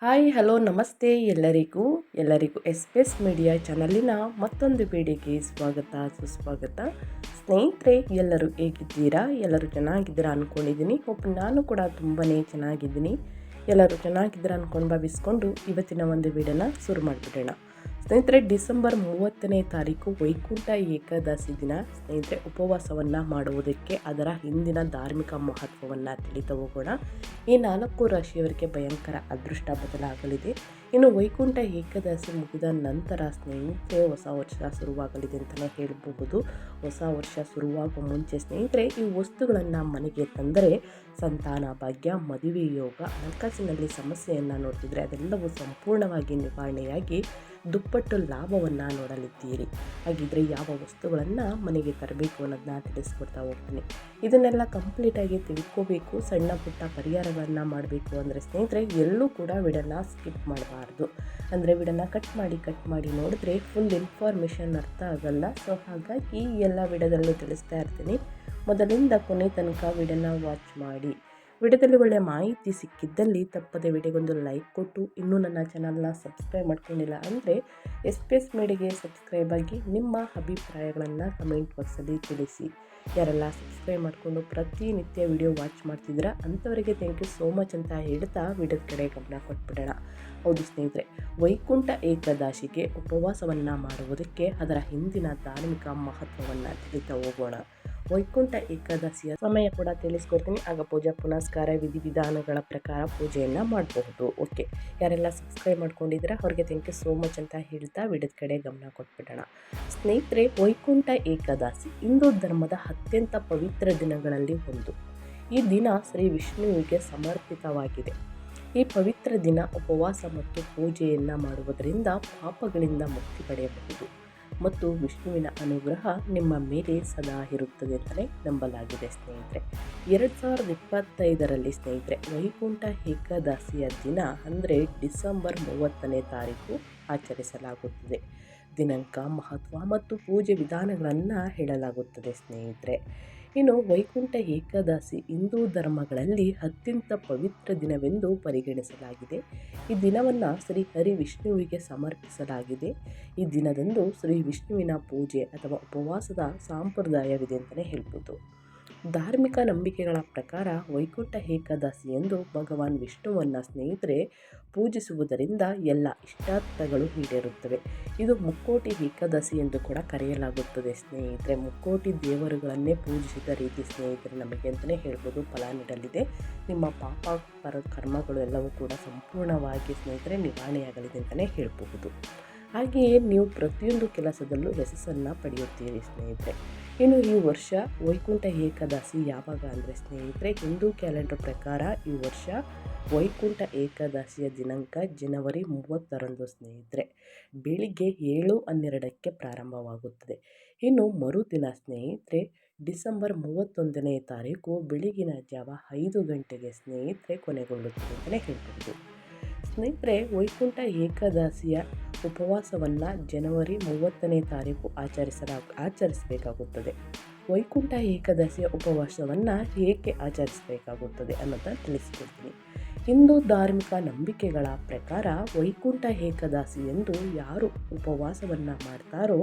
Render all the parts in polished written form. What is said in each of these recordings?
Hi hello ನಮಸ್ತೆ ಎಲ್ಲರಿಗೂ S media ಚಾನಲಿನ ಮತ್ತೊಂದು ವಿಡಿಯೋಗೆ ಸ್ವಾಗತ ಸುಸ್ವಾಗತ. ಸ್ನೇಹಿತರೆ, ಎಲ್ಲರೂ ಹೇಗಿದ್ದೀರಾ? ಎಲ್ಲರೂ ಚೆನ್ನಾಗಿದ್ದೀರಾ ಅಂದ್ಕೊಂಡಿದ್ದೀನಿ. ನಾನು ಕೂಡ ತುಂಬಾ ಚೆನ್ನಾಗಿದ್ದೀನಿ. ಎಲ್ಲರೂ ಚೆನ್ನಾಗಿದ್ದೀರಾ ಅಂದ್ಕೊಂಡು ಭಾವಿಸ್ಕೊಂಡು ಇವತ್ತಿನ ಒಂದು ವಿಡಿಯೋನ ಶುರು ಮಾಡಿಬಿಡೋಣ. ಸ್ನೇಹಿತರೆ, ಡಿಸೆಂಬರ್ 30ನೇ ತಾರೀಕು ವೈಕುಂಠ ಏಕಾದಶಿ ದಿನ ಸ್ನೇಹಿತರೆ ಉಪವಾಸವನ್ನು ಮಾಡುವುದಕ್ಕೆ ಅದರ ಹಿಂದಿನ ಧಾರ್ಮಿಕ ಮಹತ್ವವನ್ನು ತಿಳಿತಾ ಹೋಗೋಣ. ಈ 4 ರಾಶಿಯವರಿಗೆ ಭಯಂಕರ ಅದೃಷ್ಟ ಬದಲಾಗಲಿದೆ. ಇನ್ನು ವೈಕುಂಠ ಏಕಾದಶಿ ಮುಗಿದ ನಂತರ ಸ್ನೇಹಿತರೆ ಹೊಸ ವರ್ಷ ಶುರುವಾಗಲಿದೆ ಅಂತಲೇ ಹೇಳಬಹುದು. ಹೊಸ ವರ್ಷ ಶುರುವಾಗುವ ಮುಂಚೆ ಸ್ನೇಹಿತರೆ ಈ ವಸ್ತುಗಳನ್ನು ಮನೆಗೆ ತಂದರೆ ಸಂತಾನ ಭಾಗ್ಯ, ಮದುವೆ ಯೋಗ, ಹಣಕಾಸಿನಲ್ಲಿ ಸಮಸ್ಯೆಯನ್ನು ನೋಡ್ತಿದ್ರೆ ಅದೆಲ್ಲವೂ ಸಂಪೂರ್ಣವಾಗಿ ನಿವಾರಣೆಯಾಗಿ ದುಪ್ಪಟ್ಟು ಲಾಭವನ್ನು ನೋಡಲಿದ್ದೀರಿ. ಹಾಗಿದ್ರೆ ಯಾವ ವಸ್ತುಗಳನ್ನು ಮನೆಗೆ ತರಬೇಕು ಅನ್ನೋದನ್ನ ತಿಳಿಸ್ಕೊಡ್ತಾ ಹೋಗ್ತೀನಿ. ಇದನ್ನೆಲ್ಲ ಕಂಪ್ಲೀಟಾಗಿ ತಿಳ್ಕೋಬೇಕು, ಸಣ್ಣ ಪುಟ್ಟ ಪರಿಹಾರಗಳನ್ನು ಮಾಡಬೇಕು ಅಂದರೆ ಸ್ನೇಹಿತರೆ ಎಲ್ಲೂ ಕೂಡ ವಿಡಿಯೋನ ಸ್ಕಿಪ್ ಮಾಡಬಾರ್ದು. ಅಂದರೆ ವಿಡಿಯೋನ ಕಟ್ ಮಾಡಿ ನೋಡಿದ್ರೆ ಫುಲ್ ಇನ್ಫಾರ್ಮೇಷನ್ ಅರ್ಥ ಆಗಲ್ಲ. ಸೊ ಹಾಗಾಗಿ ಎಲ್ಲ ವಿಡಿಯೋದಲ್ಲೂ ತಿಳಿಸ್ತಾ ಇರ್ತೀನಿ. ಮೊದಲಿಂದ ಕೊನೆ ತನಕ ವಿಡಿಯೋನ ವಾಚ್ ಮಾಡಿ. ವಿಡಿಯೋದಲ್ಲಿ ಒಳ್ಳೆಯ ಮಾಹಿತಿ ಸಿಕ್ಕಿದ್ದಲ್ಲಿ ತಪ್ಪದೆ ವಿಡಿಯೋಗೊಂದು ಲೈಕ್ ಕೊಟ್ಟು, ಇನ್ನೂ ನನ್ನ ಚಾನಲ್ನ ಸಬ್ಸ್ಕ್ರೈಬ್ ಮಾಡ್ಕೊಂಡಿಲ್ಲ ಅಂದರೆ ಎಸ್ ಮೀಡಿಯಾಗೆ ಸಬ್ಸ್ಕ್ರೈಬ್ ಆಗಿ ನಿಮ್ಮ ಅಭಿಪ್ರಾಯಗಳನ್ನು ಕಮೆಂಟ್ ಬಾಕ್ಸಲ್ಲಿ ತಿಳಿಸಿ. ಯಾರೆಲ್ಲ ಸಬ್ಸ್ಕ್ರೈಬ್ ಮಾಡಿಕೊಂಡು ಪ್ರತಿನಿತ್ಯ ವಿಡಿಯೋ ವಾಚ್ ಮಾಡ್ತಿದ್ದೀರಾ ಅಂಥವರಿಗೆ ಥ್ಯಾಂಕ್ ಯು ಸೋ ಮಚ್ ಅಂತ ಹೇಳ್ತಾ ವಿಡಿಯೋದ ಕಡೆ ಗಮನ ಕೊಟ್ಬಿಡೋಣ. ಹೌದು ಸ್ನೇಹಿತರೆ, ವೈಕುಂಠ ಏಕಾದಶಿಗೆ ಉಪವಾಸವನ್ನು ಮಾಡುವುದಕ್ಕೆ ಅದರ ಹಿಂದಿನ ಧಾರ್ಮಿಕ ಮಹತ್ವವನ್ನು ತಿಳಿತಾ ಹೋಗೋಣ. ವೈಕುಂಠ ಏಕಾದಶಿಯ ಸಮಯ ಕೂಡ ತಿಳಿಸ್ಕೊಡ್ತೀನಿ. ಆಗ ಪೂಜಾ ಪುನಸ್ಕಾರ ವಿಧಿವಿಧಾನಗಳ ಪ್ರಕಾರ ಪೂಜೆಯನ್ನು ಮಾಡಬಹುದು. ಓಕೆ, ಯಾರೆಲ್ಲ ಸಬ್ಸ್ಕ್ರೈಬ್ ಮಾಡ್ಕೊಂಡಿದ್ದೀರಾ ಅವ್ರಿಗೆ ಥ್ಯಾಂಕ್ ಯು ಸೋ ಮಚ್ ಅಂತ ಹೇಳ್ತಾ ವಿಡಿಯೋದ ಕಡೆ ಗಮನ ಕೊಟ್ಬಿಡೋಣ. ಸ್ನೇಹಿತರೆ, ವೈಕುಂಠ ಏಕಾದಶಿ ಹಿಂದೂ ಧರ್ಮದ ಅತ್ಯಂತ ಪವಿತ್ರ ದಿನಗಳಲ್ಲಿ ಒಂದು. ಈ ದಿನ ಶ್ರೀ ವಿಷ್ಣುವಿಗೆ ಸಮರ್ಪಿತವಾಗಿದೆ. ಈ ಪವಿತ್ರ ದಿನ ಉಪವಾಸ ಮತ್ತು ಪೂಜೆಯನ್ನು ಮಾಡುವುದರಿಂದ ಪಾಪಗಳಿಂದ ಮುಕ್ತಿ ಪಡೆಯಬಹುದು ಮತ್ತು ವಿಷ್ಣುವಿನ ಅನುಗ್ರಹ ನಿಮ್ಮ ಮೇಲೆ ಸದಾ ಇರುತ್ತದೆ ಅಂತಲೇ ನಂಬಲಾಗಿದೆ. ಸ್ನೇಹಿತರೆ, 2025ರಲ್ಲಿ ಸ್ನೇಹಿತರೆ ವೈಕುಂಠ ಏಕಾದಶಿಯ ದಿನ ಅಂದರೆ ಡಿಸೆಂಬರ್ 30ನೇ ತಾರೀಕು ಆಚರಿಸಲಾಗುತ್ತದೆ. ದಿನಾಂಕ, ಮಹತ್ವ ಮತ್ತು ಪೂಜೆ ವಿಧಾನಗಳನ್ನು ಹೇಳಲಾಗುತ್ತದೆ. ಸ್ನೇಹಿತರೆ, ಇನ್ನು ವೈಕುಂಠ ಏಕಾದಶಿ ಹಿಂದೂ ಧರ್ಮಗಳಲ್ಲಿ ಅತ್ಯಂತ ಪವಿತ್ರ ದಿನವೆಂದು ಪರಿಗಣಿಸಲಾಗಿದೆ. ಈ ದಿನವನ್ನು ಶ್ರೀ ಹರಿ ವಿಷ್ಣುವಿಗೆ ಸಮರ್ಪಿಸಲಾಗಿದೆ. ಈ ದಿನದಂದು ಶ್ರೀ ವಿಷ್ಣುವಿನ ಪೂಜೆ ಅಥವಾ ಉಪವಾಸದ ಸಂಪ್ರದಾಯವಿದೆ ಅಂತಲೇ ಹೇಳ್ಬೋದು. ಧಾರ್ಮಿಕ ನಂಬಿಕೆಗಳ ಪ್ರಕಾರ ವೈಕುಂಠ ಏಕಾದಶಿ ಎಂದು ಭಗವಾನ್ ವಿಷ್ಣುವನ್ನು ಸ್ನೇಹಿತರೆ ಪೂಜಿಸುವುದರಿಂದ ಎಲ್ಲ ಇಷ್ಟಾರ್ಥಗಳು ಈಡೇರುತ್ತವೆ. ಇದು ಮುಕ್ಕೋಟಿ ಏಕಾದಶಿ ಎಂದು ಕೂಡ ಕರೆಯಲಾಗುತ್ತದೆ. ಸ್ನೇಹಿತರೆ, ಮುಕ್ಕೋಟಿ ದೇವರುಗಳನ್ನೇ ಪೂಜಿಸಿದ ರೀತಿ ಸ್ನೇಹಿತರೆ ನಮಗೆ ಅಂತಲೇ ಹೇಳ್ಬೋದು ಫಲ ನೀಡಲಿದೆ. ನಿಮ್ಮ ಪಾಪ ಕರ್ಮಗಳು ಎಲ್ಲವೂ ಕೂಡ ಸಂಪೂರ್ಣವಾಗಿ ಸ್ನೇಹಿತರೆ ನಿವಾರಣೆಯಾಗಲಿದೆ ಅಂತಲೇ ಹೇಳಬಹುದು. ಹಾಗೆಯೇ ನೀವು ಪ್ರತಿಯೊಂದು ಕೆಲಸದಲ್ಲೂ ಯಶಸ್ಸನ್ನು ಪಡೆಯುತ್ತೀರಿ. ಸ್ನೇಹಿತರೆ, ಇನ್ನು ಈ ವರ್ಷ ವೈಕುಂಠ ಏಕಾದಶಿ ಯಾವಾಗ ಅಂದರೆ ಸ್ನೇಹಿತರೆ ಹಿಂದೂ ಕ್ಯಾಲೆಂಡರ್ ಪ್ರಕಾರ ಈ ವರ್ಷ ವೈಕುಂಠ ಏಕಾದಶಿಯ ದಿನಾಂಕ ಜನವರಿ 30ರಂದು ಸ್ನೇಹಿತರೆ ಬೆಳಿಗ್ಗೆ 7:12ಕ್ಕೆ ಪ್ರಾರಂಭವಾಗುತ್ತದೆ. ಇನ್ನು ಮರುದಿನ ಸ್ನೇಹಿತರೆ ಡಿಸೆಂಬರ್ 31ನೇ ತಾರೀಕು ಬೆಳಗಿನ ಜಾವ 5 ಗಂಟೆಗೆ ಸ್ನೇಹಿತರೆ ಕೊನೆಗೊಳ್ಳುತ್ತದೆ ಅಂತಲೇ ಹೇಳ್ಬೋದು. ಸ್ನೇಹಿತರೆ, ವೈಕುಂಠ ಏಕಾದಶಿಯ ಉಪವಾಸವನ್ನು ಜನವರಿ 30ನೇ ತಾರೀಕು ಆಚರಿಸಬೇಕಾಗುತ್ತದೆ. ವೈಕುಂಠ ಏಕಾದಶಿಯ ಉಪವಾಸವನ್ನು ಏಕೆ ಆಚರಿಸಬೇಕಾಗುತ್ತದೆ ಅನ್ನೋದನ್ನು ತಿಳಿಸ್ಕೊಡ್ತೀನಿ. ಹಿಂದೂ ಧಾರ್ಮಿಕ ನಂಬಿಕೆಗಳ ಪ್ರಕಾರ ವೈಕುಂಠ ಏಕಾದಶಿ ಎಂದು ಯಾರು ಉಪವಾಸವನ್ನು ಮಾಡ್ತಾರೋ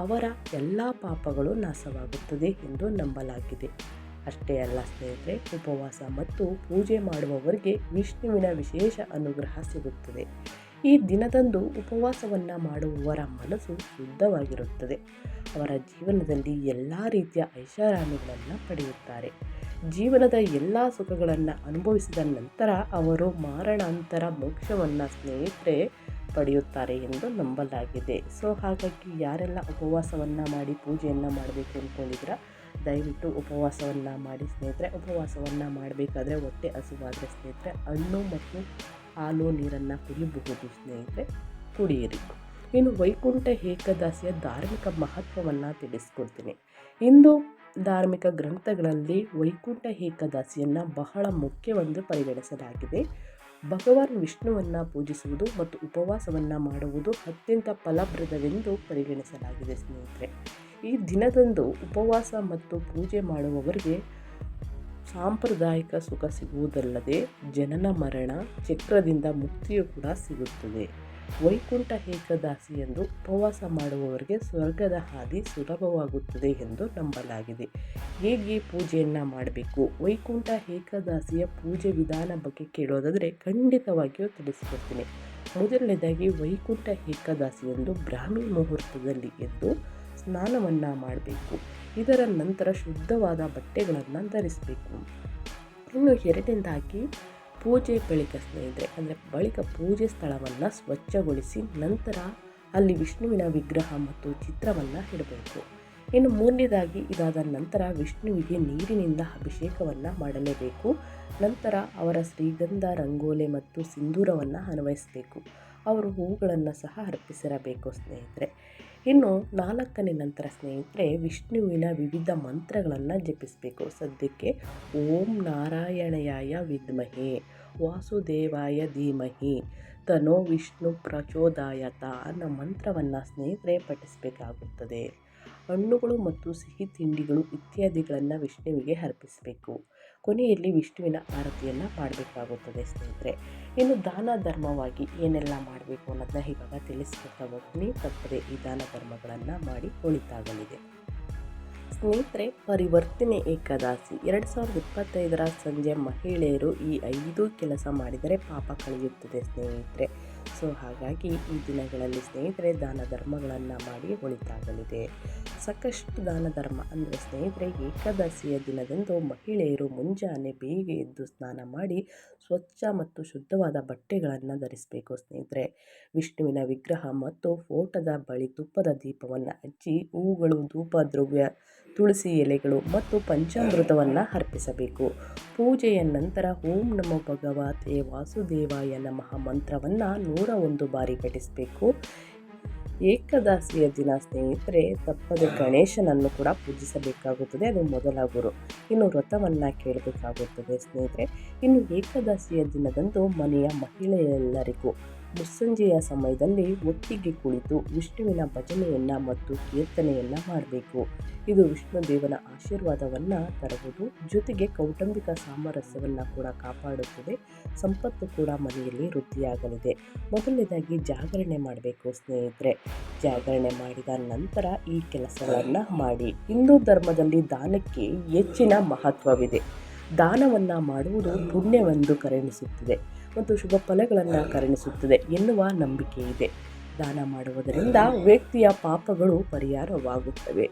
ಅವರ ಎಲ್ಲ ಪಾಪಗಳು ನಾಶವಾಗುತ್ತದೆ ಎಂದು ನಂಬಲಾಗಿದೆ. ಅಷ್ಟೇ ಅಲ್ಲ ಸ್ನೇಹಿತರೆ, ಉಪವಾಸ ಮತ್ತು ಪೂಜೆ ಮಾಡುವವರಿಗೆ ವಿಷ್ಣುವಿನ ವಿಶೇಷ ಅನುಗ್ರಹ ಸಿಗುತ್ತದೆ. ಈ ದಿನದಂದು ಉಪವಾಸವನ್ನು ಮಾಡುವವರ ಮನಸ್ಸು ಶುದ್ಧವಾಗಿರುತ್ತದೆ. ಅವರ ಜೀವನದಲ್ಲಿ ಎಲ್ಲ ರೀತಿಯ ಐಷಾರಾಮಿಗಳನ್ನು ಪಡೆಯುತ್ತಾರೆ. ಜೀವನದ ಎಲ್ಲ ಸುಖಗಳನ್ನು ಅನುಭವಿಸಿದ ನಂತರ ಅವರು ಮರಣಾಂತರ ಮೋಕ್ಷವನ್ನು ಸ್ನೇಹಿತರೆ ಪಡೆಯುತ್ತಾರೆ ಎಂದು ನಂಬಲಾಗಿದೆ. ಸೊ ಹಾಗಾಗಿ ಯಾರೆಲ್ಲ ಉಪವಾಸವನ್ನು ಮಾಡಿ ಪೂಜೆಯನ್ನು ಮಾಡಬೇಕು ಅಂದ್ಕೊಂಡಿದ್ದೀರಾ ದಯವಿಟ್ಟು ಉಪವಾಸವನ್ನು ಮಾಡಿ ಸ್ನೇಹಿತರೆ. ಉಪವಾಸವನ್ನು ಮಾಡಬೇಕಾದ್ರೆ ಹೊಟ್ಟೆ ಹಸಿವಾದರೆ ಸ್ನೇಹಿತರೆ ಹಣ್ಣು ಮತ್ತು ಹಾಲು ನೀರನ್ನು ಕುಡಿಯಬಹುದು. ಸ್ನೇಹಿತರೆ, ಕುಡಿಯಿರಿ. ಇನ್ನು ವೈಕುಂಠ ಏಕಾದಶಿಯ ಧಾರ್ಮಿಕ ಮಹತ್ವವನ್ನು ತಿಳಿಸ್ಕೊಡ್ತೀನಿ. ಹಿಂದೂ ಧಾರ್ಮಿಕ ಗ್ರಂಥಗಳಲ್ಲಿ ವೈಕುಂಠ ಏಕಾದಶಿಯನ್ನು ಬಹಳ ಮುಖ್ಯವೆಂದು ಪರಿಗಣಿಸಲಾಗಿದೆ. ಭಗವಾನ್ ವಿಷ್ಣುವನ್ನು ಪೂಜಿಸುವುದು ಮತ್ತು ಉಪವಾಸವನ್ನು ಮಾಡುವುದು ಅತ್ಯಂತ ಫಲಪ್ರದವೆಂದು ಪರಿಗಣಿಸಲಾಗಿದೆ. ಸ್ನೇಹಿತರೆ, ಈ ದಿನದಂದು ಉಪವಾಸ ಮತ್ತು ಪೂಜೆ ಮಾಡುವವರಿಗೆ ಸಾಂಪ್ರದಾಯಿಕ ಸುಖ ಸಿಗುವುದಲ್ಲದೆ ಜನನ ಮರಣ ಚಕ್ರದಿಂದ ಮುಕ್ತಿಯೂ ಕೂಡ ಸಿಗುತ್ತದೆ. ವೈಕುಂಠ ಏಕಾದಶಿ ಎಂದು ಉಪವಾಸ ಮಾಡುವವರಿಗೆ ಸ್ವರ್ಗದ ಹಾದಿ ಸುಲಭವಾಗುತ್ತದೆ ಎಂದು ನಂಬಲಾಗಿದೆ. ಹೇಗೆ ಪೂಜೆಯನ್ನು ಮಾಡಬೇಕು, ವೈಕುಂಠ ಏಕಾದಶಿಯ ಪೂಜೆ ವಿಧಾನ ಬಗ್ಗೆ ಕೇಳೋದಾದರೆ ಖಂಡಿತವಾಗಿಯೂ ತಿಳಿಸಿಕೊಡ್ತೀನಿ. ಮೊದಲನೇದಾಗಿ ವೈಕುಂಠ ಏಕಾದಶಿ ಎಂದು ಬ್ರಾಹ್ಮಿ ಮುಹೂರ್ತದಲ್ಲಿ ಎದ್ದು ಸ್ನಾನವನ್ನು ಮಾಡಬೇಕು. ಇದರ ನಂತರ ಶುದ್ಧವಾದ ಬಟ್ಟೆಗಳನ್ನು ಧರಿಸಬೇಕು. ಇನ್ನು ಎರಡನೇದಾಗಿ ಪೂಜೆ ಬಳಿಕ ಬಳಿಕ ಪೂಜೆ ಸ್ಥಳವನ್ನು ಸ್ವಚ್ಛಗೊಳಿಸಿ ನಂತರ ಅಲ್ಲಿ ವಿಷ್ಣುವಿನ ವಿಗ್ರಹ ಮತ್ತು ಚಿತ್ರವನ್ನು ಇಡಬೇಕು. ಇನ್ನು ಮೂರನೇದಾಗಿ ಇದಾದ ನಂತರ ವಿಷ್ಣುವಿಗೆ ನೀರಿನಿಂದ ಅಭಿಷೇಕವನ್ನು ಮಾಡಲೇಬೇಕು. ನಂತರ ಅವರ ಶ್ರೀಗಂಧ, ರಂಗೋಲೆ ಮತ್ತು ಸಿಂಧೂರವನ್ನು ಅನ್ವಯಿಸಬೇಕು. ಅವರು ಹೂಗಳನ್ನು ಸಹ ಅರ್ಪಿಸಿರಬೇಕು ಸ್ನೇಹಿತರೆ. ಇನ್ನು ನಾಲ್ಕನೇ ನಂತರ ಸ್ನೇಹಿತರೆ ವಿಷ್ಣುವಿನ ವಿವಿಧ ಮಂತ್ರಗಳನ್ನು ಜಪಿಸಬೇಕು. ಸದ್ಯಕ್ಕೆ ಓಂ ನಾರಾಯಣಾಯ ವಿದ್ಮಹೆ ವಾಸುದೇವಾಯ ಧೀಮಹಿ ತನೋ ವಿಷ್ಣು ಪ್ರಚೋದಯಾತ್ ಅನ್ನೋ ಮಂತ್ರವನ್ನು ಸ್ನೇಹಿತರೆ ಪಠಿಸಬೇಕಾಗುತ್ತದೆ. ಹಣ್ಣುಗಳು ಮತ್ತು ಸಿಹಿ ತಿಂಡಿಗಳು ಇತ್ಯಾದಿಗಳನ್ನು ವಿಷ್ಣುವಿಗೆ ಅರ್ಪಿಸಬೇಕು. ಕೊನೆಯಲ್ಲಿ ವಿಷ್ಣುವಿನ ಆರತಿಯನ್ನು ಮಾಡಬೇಕಾಗುತ್ತದೆ ಸ್ನೇಹಿತರೆ. ಇನ್ನು ದಾನ ಧರ್ಮವಾಗಿ ಏನೆಲ್ಲ ಮಾಡಬೇಕು ಅನ್ನೋದನ್ನ ಇವಾಗ ತಿಳಿಸ್ಕೊಡ್ತಾ ಹೋಗ್ತೀನಿ. ತಪ್ಪದೆ ಈ ದಾನ ಧರ್ಮಗಳನ್ನು ಮಾಡಿ ಒಳಿತಾಗಲಿದೆ ಸ್ನೇಹಿತರೆ. ಪರಿವರ್ತನೆ ಏಕಾದಶಿ 2025 ಸಂಜೆ ಮಹಿಳೆಯರು ಈ 5 ಕೆಲಸ ಮಾಡಿದರೆ ಪಾಪ ಕಳೆಯುತ್ತದೆ ಸ್ನೇಹಿತರೆ. ಸೊ ಹಾಗಾಗಿ ಈ ದಿನಗಳಲ್ಲಿ ಸ್ನೇಹಿತರೆ ದಾನ ಧರ್ಮಗಳನ್ನು ಮಾಡಿ ಒಳಿತಾಗಲಿದೆ. ಸಾಕಷ್ಟು ದಾನ ಧರ್ಮ ಅಂದರೆ ಸ್ನೇಹಿತರೆ ಏಕಾದಶಿಯ ದಿನದಂದು ಮಹಿಳೆಯರು ಮುಂಜಾನೆ ಬೇಗ ಎದ್ದು ಸ್ನಾನ ಮಾಡಿ ಸ್ವಚ್ಛ ಮತ್ತು ಶುದ್ಧವಾದ ಬಟ್ಟೆಗಳನ್ನು ಧರಿಸಬೇಕು ಸ್ನೇಹಿತರೆ. ವಿಷ್ಣುವಿನ ವಿಗ್ರಹ ಮತ್ತು ಫೋಟೋದ ಬಳಿ ತುಪ್ಪದ ದೀಪವನ್ನು ಹಚ್ಚಿ ಹೂಗಳು, ಧೂಪ ದ್ರವ್ಯ, ತುಳಸಿ ಎಲೆಗಳು ಮತ್ತು ಪಂಚಾಮೃತವನ್ನು ಅರ್ಪಿಸಬೇಕು. ಪೂಜೆಯ ನಂತರ ಓಂ ನಮೋ ಭಗವತೆ ವಾಸುದೇವಾಯ ನಮಃ ಮಂತ್ರವನ್ನು 101 ಬಾರಿ ಪಠಿಸಬೇಕು. ಏಕಾದಶಿಯ ದಿನ ಸ್ನೇಹಿತರೆ ತಪ್ಪದೆ ಗಣೇಶನನ್ನು ಕೂಡ ಪೂಜಿಸಬೇಕಾಗುತ್ತದೆ. ಅದು ಮೊದಲ ಗುರು. ಇನ್ನು ವ್ರತವನ್ನು ಕೇಳಬೇಕಾಗುತ್ತದೆ ಸ್ನೇಹಿತರೆ. ಇನ್ನು ಏಕಾದಶಿಯ ದಿನದಂದು ಮನೆಯ ಮಹಿಳೆಯರೆಲ್ಲರಿಗೂ ಮುಸ್ಸಂಜೆಯ ಸಮಯದಲ್ಲಿ ಒಟ್ಟಿಗೆ ಕುಳಿತು ವಿಷ್ಣುವಿನ ಭಜನೆಯನ್ನು ಮತ್ತು ಕೀರ್ತನೆಯನ್ನು ಮಾಡಬೇಕು. ಇದು ವಿಷ್ಣು ದೇವನ ಆಶೀರ್ವಾದವನ್ನು ತರುವುದು, ಜೊತೆಗೆ ಕೌಟುಂಬಿಕ ಸಾಮರಸ್ಯವನ್ನು ಕೂಡ ಕಾಪಾಡುತ್ತದೆ. ಸಂಪತ್ತು ಕೂಡ ಮನೆಯಲ್ಲಿ ವೃದ್ಧಿಯಾಗಲಿದೆ. ಮೊದಲನೇದಾಗಿ ಜಾಗರಣೆ ಮಾಡಬೇಕು ಸ್ನೇಹಿತರೆ. ಜಾಗರಣೆ ಮಾಡಿದ ನಂತರ ಈ ಕೆಲಸಗಳನ್ನು ಮಾಡಿ. ಹಿಂದೂ ಧರ್ಮದಲ್ಲಿ ದಾನಕ್ಕೆ ಹೆಚ್ಚಿನ ಮಹತ್ವವಿದೆ. ದಾನವನ್ನು ಮಾಡುವುದು ಪುಣ್ಯವೆಂದು ಕರುಣಿಸುತ್ತದೆ ಮತ್ತು ಶುಭ ಫಲಗಳನ್ನು ಕರುಣಿಸುತ್ತದೆ ಎನ್ನುವ ನಂಬಿಕೆ ಇದೆ. ದಾನ ಮಾಡುವುದರಿಂದ ವ್ಯಕ್ತಿಯ ಪಾಪಗಳು ಪರಿಹಾರವಾಗುತ್ತವೆ.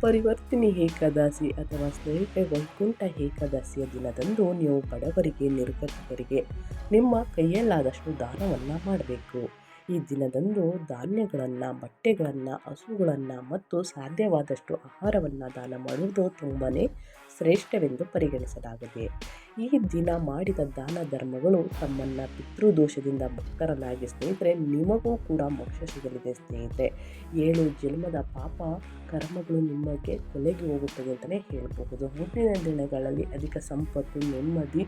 ಪರಿವರ್ತನೆ ಏಕಾದಶಿ ಅಥವಾ ಸ್ನೇಹಿತರೆ ವೈಕುಂಠ ಏಕಾದಶಿಯ ದಿನದಂದು ನೀವು ಬಡವರಿಗೆ, ನಿರ್ಗತಿಕರಿಗೆ ನಿಮ್ಮ ಕೈಯಲ್ಲಾದಷ್ಟು ದಾನವನ್ನು ಮಾಡಬೇಕು. ಈ ದಿನದಂದು ಧಾನ್ಯಗಳನ್ನು, ಬಟ್ಟೆಗಳನ್ನು, ಹಸುಗಳನ್ನು ಮತ್ತು ಸಾಧ್ಯವಾದಷ್ಟು ಆಹಾರವನ್ನು ದಾನ ಮಾಡುವುದು ತುಂಬಾ ಶ್ರೇಷ್ಠವೆಂದು ಪರಿಗಣಿಸಲಾಗಿದೆ. ಈ ದಿನ ಮಾಡಿದ ದಾನ ಧರ್ಮಗಳು ತಮ್ಮನ್ನು ಪಿತೃದೋಷದಿಂದ ಮುಕ್ತರನ್ನಾಗಿ ಸ್ನೇಹಿತರೆ ನಿಮಗೂ ಕೂಡ ಮೋಕ್ಷ ಸಿಗಲಿದೆ ಸ್ನೇಹಿತರೆ. 7 ಜನ್ಮದ ಪಾಪ ಕರ್ಮಗಳು ನಿಮಗೆ ಕೊನೆಗೆ ಹೋಗುತ್ತದೆ ಅಂತಲೇ ಹೇಳಬಹುದು. ಮುಂದಿನ ದಿನಗಳಲ್ಲಿ ಅಧಿಕ ಸಂಪತ್ತು, ನೆಮ್ಮದಿ,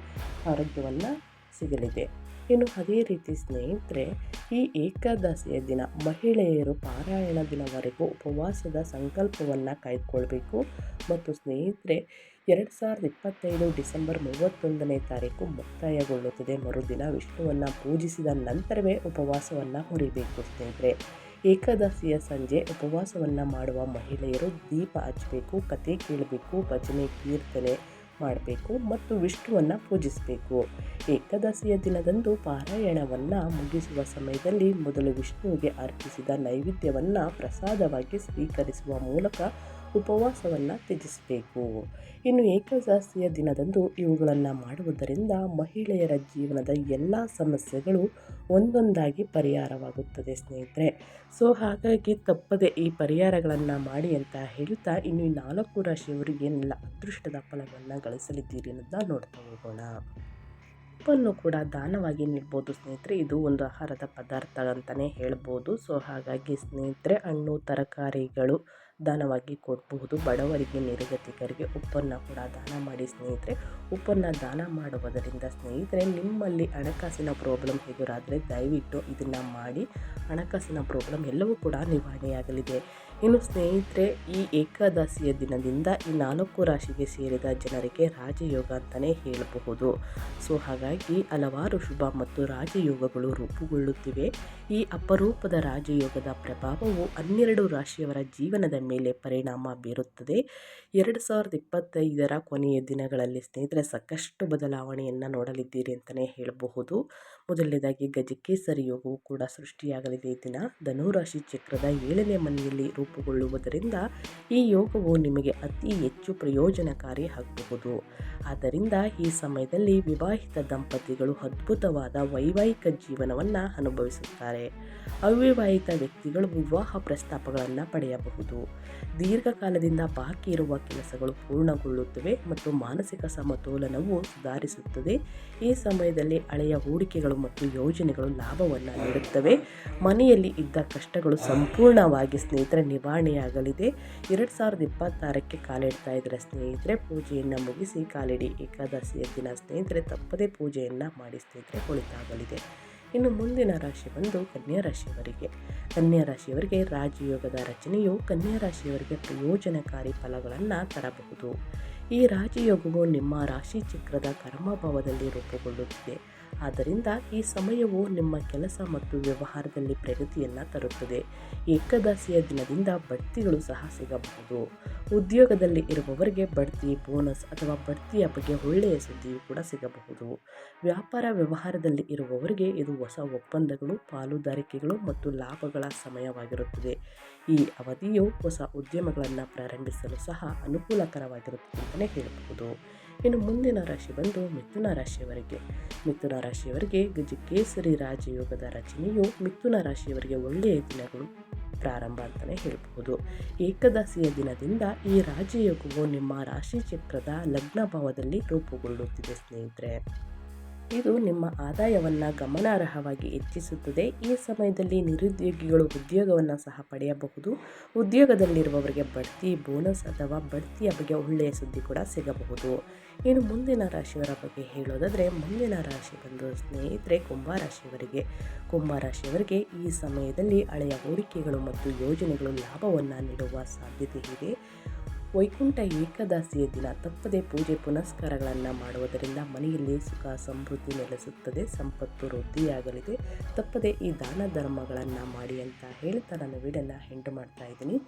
ಆರೋಗ್ಯವನ್ನು ಸಿಗಲಿದೆ. ಇನ್ನು ಅದೇ ರೀತಿ ಸ್ನೇಹಿತರೆ ಈ ಏಕಾದಶಿಯ ದಿನ ಮಹಿಳೆಯರು ಪಾರಾಯಣ ದಿನವರೆಗೂ ಉಪವಾಸದ ಸಂಕಲ್ಪವನ್ನು ಕೈಗೊಳ್ಳಬೇಕು. ಮತ್ತು ಸ್ನೇಹಿತರೆ 2025 ಡಿಸೆಂಬರ್ 31ನೇ ತಾರೀಕು ಮುಕ್ತಾಯಗೊಳ್ಳುತ್ತದೆ. ಮರುದಿನ ವಿಷ್ಣುವನ್ನು ಪೂಜಿಸಿದ ನಂತರವೇ ಉಪವಾಸವನ್ನು ಮುರಿಬೇಕು ಸ್ನೇಹಿತರೆ. ಏಕಾದಶಿಯ ಸಂಜೆ ಉಪವಾಸವನ್ನು ಮಾಡುವ ಮಹಿಳೆಯರು ದೀಪ ಹಚ್ಚಬೇಕು, ಕತೆ ಕೇಳಬೇಕು, ಭಜನೆ ಕೀರ್ತನೆ ಮಾಡಬೇಕು ಮತ್ತು ವಿಷ್ಣುವನ್ನು ಪೂಜಿಸಬೇಕು. ಏಕಾದಶಿಯ ದಿನದಂದು ಪಾರಾಯಣವನ್ನು ಮುಗಿಸುವ ಸಮಯದಲ್ಲಿ ಮೊದಲು ವಿಷ್ಣುವಿಗೆ ಅರ್ಪಿಸಿದ ನೈವೇದ್ಯವನ್ನು ಪ್ರಸಾದವಾಗಿ ಸ್ವೀಕರಿಸುವ ಮೂಲಕ ಉಪವಾಸವನ್ನು ತ್ಯಜಿಸಬೇಕು. ಇನ್ನು ಏಕಾದಶಿಯ ದಿನದಂದು ಇವುಗಳನ್ನು ಮಾಡುವುದರಿಂದ ಮಹಿಳೆಯರ ಜೀವನದ ಎಲ್ಲ ಸಮಸ್ಯೆಗಳು ಒಂದೊಂದಾಗಿ ಪರಿಹಾರವಾಗುತ್ತದೆ ಸ್ನೇಹಿತರೆ. ಸೊ ಹಾಗಾಗಿ ತಪ್ಪದೆ ಈ ಪರಿಹಾರಗಳನ್ನು ಮಾಡಿ ಅಂತ ಹೇಳ್ತಾ ಇನ್ನು ಈ 4 ರಾಶಿಯವರಿಗೆ ಏನೆಲ್ಲ ಅದೃಷ್ಟದ ಫಲಗಳನ್ನು ಗಳಿಸಲಿದ್ದೀರಿ ಅನ್ನೋದನ್ನ ನೋಡ್ತಾ ಹೋಗೋಣ. ಉಪ್ಪನ್ನು ಕೂಡ ದಾನವಾಗಿ ನೀಡ್ಬೋದು ಸ್ನೇಹಿತರೆ. ಇದು ಒಂದು ಆಹಾರದ ಪದಾರ್ಥ ಅಂತಲೇ ಹೇಳ್ಬೋದು. ಸೊ ಹಾಗಾಗಿ ಸ್ನೇಹಿತರೆ ಹಣ್ಣು ತರಕಾರಿಗಳು ದಾನವಾಗಿ ಕೊಡಬಹುದು. ಬಡವರಿಗೆ, ನಿರ್ಗತಿಕರಿಗೆ ಉಪ್ಪನ್ನು ಕೂಡ ದಾನ ಮಾಡಿ ಸ್ನೇಹಿತರೆ. ಉಪ್ಪನ್ನು ದಾನ ಮಾಡುವುದರಿಂದ ಸ್ನೇಹಿತರೆ ನಿಮ್ಮಲ್ಲಿ ಹಣಕಾಸಿನ ಪ್ರಾಬ್ಲಮ್ ಎದುರಾದರೆ ದಯವಿಟ್ಟು ಇದನ್ನು ಮಾಡಿ. ಹಣಕಾಸಿನ ಪ್ರಾಬ್ಲಮ್ ಎಲ್ಲವೂ ಕೂಡ ನಿವಾರಣೆಯಾಗಲಿದೆ. ಇನ್ನು ಸ್ನೇಹಿತರೆ, ಈ ಏಕಾದಶಿಯ ದಿನದಿಂದ ಈ 4 ರಾಶಿಗೆ ಸೇರಿದ ಜನರಿಗೆ ರಾಜಯೋಗ ಅಂತಲೇ ಹೇಳಬಹುದು. ಸೊ ಹಾಗಾಗಿ ಹಲವಾರು ಶುಭ ಮತ್ತು ರಾಜಯೋಗಗಳು ರೂಪುಗೊಳ್ಳುತ್ತಿವೆ. ಈ ಅಪರೂಪದ ರಾಜಯೋಗದ ಪ್ರಭಾವವು 12 ರಾಶಿಯವರ ಜೀವನದ ಮೇಲೆ ಪರಿಣಾಮ ಬೀರುತ್ತದೆ. 2025ರ ಕೊನೆಯ ದಿನಗಳಲ್ಲಿ ಸ್ನೇಹಿತರೆ ಸಾಕಷ್ಟು ಬದಲಾವಣೆಯನ್ನು ನೋಡಲಿದ್ದೀರಿ ಅಂತಲೇ ಹೇಳಬಹುದು. ಮೊದಲನೇದಾಗಿ ಗಜಕೇಸರಿ ಯೋಗವು ಕೂಡ ಸೃಷ್ಟಿಯಾಗಲಿದೆ. ಈ ದಿನ ಧನುರಾಶಿ ಚಕ್ರದ 7ನೇ ಮನೆಯಲ್ಲಿ ರೂಪುಗೊಳ್ಳುವುದರಿಂದ ಈ ಯೋಗವು ನಿಮಗೆ ಅತಿ ಹೆಚ್ಚು ಪ್ರಯೋಜನಕಾರಿ ಆಗಬಹುದು. ಆದ್ದರಿಂದ ಈ ಸಮಯದಲ್ಲಿ ವಿವಾಹಿತ ದಂಪತಿಗಳು ಅದ್ಭುತವಾದ ವೈವಾಹಿಕ ಜೀವನವನ್ನು ಅನುಭವಿಸುತ್ತಾರೆ. ಅವಿವಾಹಿತ ವ್ಯಕ್ತಿಗಳು ವಿವಾಹ ಪ್ರಸ್ತಾಪಗಳನ್ನು ಪಡೆಯಬಹುದು. ದೀರ್ಘಕಾಲದಿಂದ ಬಾಕಿ ಇರುವ ಕೆಲಸಗಳು ಪೂರ್ಣಗೊಳ್ಳುತ್ತವೆ ಮತ್ತು ಮಾನಸಿಕ ಸಮತೋಲನವು ಸುಧಾರಿಸುತ್ತದೆ. ಈ ಸಮಯದಲ್ಲಿ ಹಳೆಯ ಹೂಡಿಕೆಗಳು ಮತ್ತು ಯೋಜನೆಗಳು ಲಾಭವನ್ನು ನೀಡುತ್ತವೆ. ಮನೆಯಲ್ಲಿ ಇದ್ದ ಕಷ್ಟಗಳು ಸಂಪೂರ್ಣವಾಗಿ ಸ್ನೇಹಿತರೆ ನಿವಾರಣೆಯಾಗಲಿದೆ. 2026ಕ್ಕೆ ಕಾಲಿಡ್ತಾ ಇದ್ದರೆ ಸ್ನೇಹಿತರೆ ಪೂಜೆಯನ್ನು ಮುಗಿಸಿ ಕಾಲಿಡಿ. ಏಕಾದಶಿಯ ದಿನ ಸ್ನೇಹಿತರೆ ತಪ್ಪದೇ ಪೂಜೆಯನ್ನು ಮಾಡಿ ಸ್ನೇಹಿತರೆ ಒಳಿತಾಗಲಿದೆ. ಇನ್ನು ಮುಂದಿನ ರಾಶಿ ಬಂದು ಕನ್ಯಾ ರಾಶಿಯವರಿಗೆ. ಕನ್ಯಾ ರಾಶಿಯವರಿಗೆ ರಾಜಯೋಗದ ರಚನೆಯು ಕನ್ಯಾ ರಾಶಿಯವರಿಗೆ ಪ್ರಯೋಜನಕಾರಿ ಫಲಗಳನ್ನು ತರಬಹುದು. ಈ ರಾಜಯೋಗವು ನಿಮ್ಮ ರಾಶಿ ಚಕ್ರದ ಕರ್ಮಭಾವದಲ್ಲಿ ರೂಪುಗೊಳ್ಳುತ್ತಿದೆ. ಆದ್ದರಿಂದ ಈ ಸಮಯವು ನಿಮ್ಮ ಕೆಲಸ ಮತ್ತು ವ್ಯವಹಾರದಲ್ಲಿ ಪ್ರಗತಿಯನ್ನು ತರುತ್ತದೆ. ಏಕಾದಶಿಯ ದಿನದಿಂದ ಬಡ್ತಿಗಳು ಸಹ ಸಿಗಬಹುದು. ಉದ್ಯೋಗದಲ್ಲಿ ಇರುವವರಿಗೆ ಬಡ್ತಿ, ಬೋನಸ್ ಅಥವಾ ಬಡ್ತಿಯ ಬಗ್ಗೆ ಒಳ್ಳೆಯ ಸುದ್ದಿಯು ಕೂಡ ಸಿಗಬಹುದು. ವ್ಯಾಪಾರ ವ್ಯವಹಾರದಲ್ಲಿ ಇರುವವರಿಗೆ ಇದು ಹೊಸ ಒಪ್ಪಂದಗಳು, ಪಾಲುದಾರಿಕೆಗಳು ಮತ್ತು ಲಾಭಗಳ ಸಮಯವಾಗಿರುತ್ತದೆ. ಈ ಅವಧಿಯು ಹೊಸ ಉದ್ಯಮಗಳನ್ನು ಪ್ರಾರಂಭಿಸಲು ಸಹ ಅನುಕೂಲಕರವಾಗಿರುತ್ತದೆ ಅಂತಲೇ ಹೇಳಬಹುದು. ಇನ್ನು ಮುಂದಿನ ರಾಶಿ ಬಂದು ಮಿಥುನ ರಾಶಿಯವರಿಗೆ. ಮಿಥುನ ರಾಶಿಯವರಿಗೆ ಗಜಕೇಸರಿ ರಾಜಯೋಗದ ರಚನೆಯು ಮಿಥುನ ರಾಶಿಯವರಿಗೆ ಒಳ್ಳೆಯ ದಿನಗಳು ಪ್ರಾರಂಭ ಅಂತಲೇ ಹೇಳಬಹುದು. ಏಕಾದಶಿಯ ದಿನದಿಂದ ಈ ರಾಜಯೋಗವು ನಿಮ್ಮ ರಾಶಿ ಚಕ್ರದ ಲಗ್ನ ಭಾವದಲ್ಲಿ ರೂಪುಗೊಳ್ಳುತ್ತಿದೆ ಸ್ನೇಹಿತರೆ. ಇದು ನಿಮ್ಮ ಆದಾಯವನ್ನು ಗಮನಾರ್ಹವಾಗಿ ಹೆಚ್ಚಿಸುತ್ತದೆ. ಈ ಸಮಯದಲ್ಲಿ ನಿರುದ್ಯೋಗಿಗಳು ಉದ್ಯೋಗವನ್ನು ಸಹ ಪಡೆಯಬಹುದು. ಉದ್ಯೋಗದಲ್ಲಿರುವವರಿಗೆ ಬಡ್ತಿ, ಬೋನಸ್ ಅಥವಾ ಬಡ್ತಿಯ ಬಗ್ಗೆ ಒಳ್ಳೆಯ ಸುದ್ದಿ ಕೂಡ ಸಿಗಬಹುದು. ಇನ್ನು ಮುಂದಿನ ರಾಶಿಯವರ ಬಗ್ಗೆ ಹೇಳೋದಾದರೆ ಮುಂದಿನ ರಾಶಿ ಬಂದು ಸ್ನೇಹಿತರೆ ಕುಂಭರಾಶಿಯವರಿಗೆ. ಕುಂಭರಾಶಿಯವರಿಗೆ ಈ ಸಮಯದಲ್ಲಿ ಹಳೆಯ ಹೂಡಿಕೆಗಳು ಮತ್ತು ಯೋಜನೆಗಳು ಲಾಭವನ್ನು ನೀಡುವ ಸಾಧ್ಯತೆ ಇದೆ. ವೈಕುಂಠ ಏಕಾದಶಿಯ ದಿನ ತಪ್ಪದೆ ಪೂಜೆ ಪುನಸ್ಕಾರಗಳನ್ನು ಮಾಡುವುದರಿಂದ ಮನೆಯಲ್ಲಿ ಸುಖ ಸಮೃದ್ಧಿ ನೆಲೆಸುತ್ತದೆ, ಸಂಪತ್ತು ವೃದ್ಧಿಯಾಗಲಿದೆ. ತಪ್ಪದೆ ಈ ದಾನ ಧರ್ಮಗಳನ್ನು ಮಾಡಿ ಅಂತ ಹೇಳ್ತಾ ನಾನು ವಿಡಿಯೋನ ಎಂಡ್ ಮಾಡ್ತಾ ಇದ್ದೀನಿ.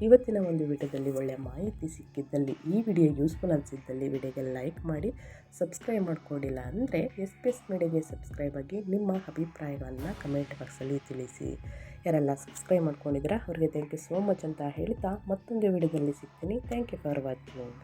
ಇವತ್ತಿನ ಒಂದು ವಿಡಿಯೋದಲ್ಲಿ ಒಳ್ಳೆಯ ಮಾಹಿತಿ ಸಿಕ್ಕಿದ್ದಲ್ಲಿ, ಈ ವಿಡಿಯೋ ಯೂಸ್ಫುಲ್ ಅನಿಸಿದ್ದಲ್ಲಿ ವಿಡಿಯೋಗೆ ಲೈಕ್ ಮಾಡಿ. ಸಬ್ಸ್ಕ್ರೈಬ್ ಮಾಡ್ಕೊಂಡಿಲ್ಲ ಅಂದರೆ ಎಸ್ ಮೀಡಿಯಾಗೆ ಸಬ್ಸ್ಕ್ರೈಬ್ ಆಗಿ ನಿಮ್ಮ ಅಭಿಪ್ರಾಯಗಳನ್ನು ಕಮೆಂಟ್ ಬಾಕ್ಸಲ್ಲಿ ತಿಳಿಸಿ. ಯಾರೆಲ್ಲ ಸಬ್ಸ್ಕ್ರೈಬ್ ಮಾಡ್ಕೊಂಡಿದ್ದೀರಾ ಅವರಿಗೆ ಥ್ಯಾಂಕ್ ಯು ಸೋ ಮಚ್ ಅಂತ ಹೇಳ್ತಾ ಮತ್ತೊಂದು ವಿಡಿಯೋದಲ್ಲಿ ಸಿಗ್ತೀನಿ. Thank you for watching.